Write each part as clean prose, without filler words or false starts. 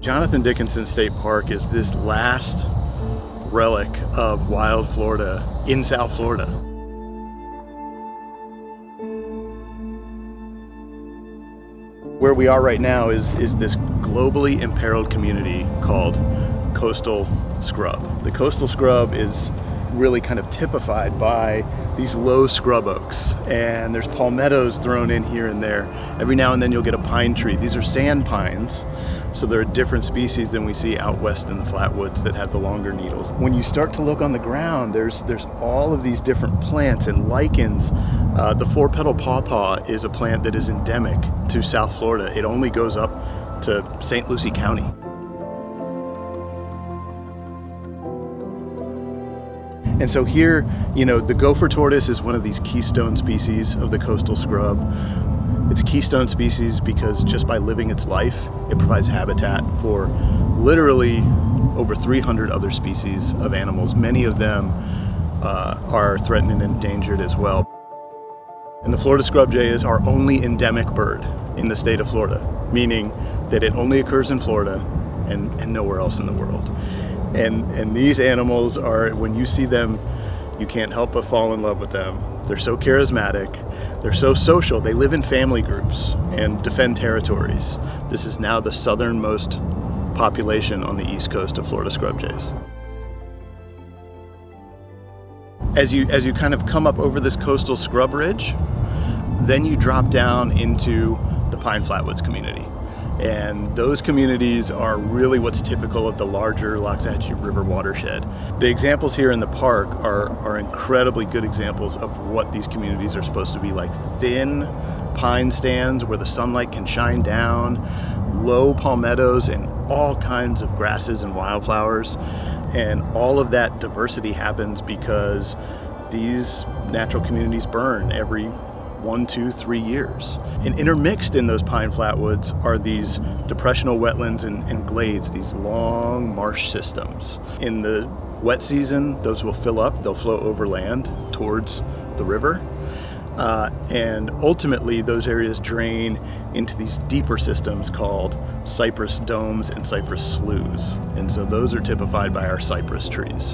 Jonathan Dickinson State Park is this last relic of wild Florida in South Florida. Where we are right now is this globally imperiled community called coastal scrub. The coastal scrub is really kind of typified by these low scrub oaks, and there's palmettos thrown in here and there. Every now and then you'll get a pine tree. These are sand pines, so they're a different species than we see out west in the Flatwoods that have the longer needles. When you start to look on the ground, there's all of these different plants and lichens. The four-petal pawpaw is a plant that is endemic to South Florida. It only goes up to St. Lucie County. And so here, you know, the gopher tortoise is one of these keystone species of the coastal scrub. It's a keystone species because just by living its life, it provides habitat for literally over 300 other species of animals. Many of them are threatened and endangered as well. And the Florida scrub jay is our only endemic bird in the state of Florida, meaning that it only occurs in Florida and nowhere else in the world. And these animals are, when you see them, you can't help but fall in love with them. They're so charismatic, they're so social, they live in family groups and defend territories. This is now the southernmost population on the east coast of Florida scrub jays. As you kind of come up over this coastal scrub ridge, then you drop down into the Pine Flatwoods community. And those communities are really what's typical of the larger Loxahatchee River watershed. The examples here in the park are incredibly good examples of what these communities are supposed to be like. Thin pine stands where the sunlight can shine down, low palmettos and all kinds of grasses and wildflowers. And all of that diversity happens because these natural communities burn every 1, 2, 3 years. And intermixed in those pine flatwoods are these depressional wetlands and glades, these long marsh systems. In the wet season, those will fill up, they'll flow overland towards the river. And ultimately, those areas drain into these deeper systems called cypress domes and cypress sloughs. And so those are typified by our cypress trees.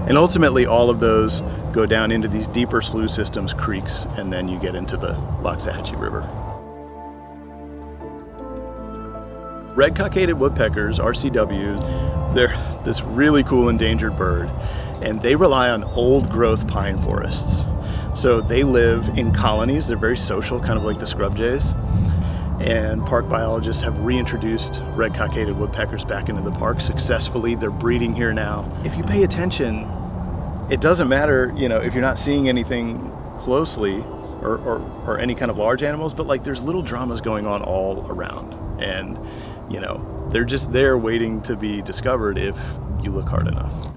And ultimately, all of those go down into these deeper slough systems, creeks, and then you get into the Loxahatchee River. Red-cockaded woodpeckers, RCWs, they're this really cool endangered bird, and they rely on old growth pine forests. So they live in colonies. They're very social, kind of like the scrub jays. And park biologists have reintroduced red-cockaded woodpeckers back into the park successfully. They're breeding here now. If you pay attention, it doesn't matter, you know, if you're not seeing anything closely or any kind of large animals, but like there's little dramas going on all around. And, you know, they're just there waiting to be discovered if you look hard enough.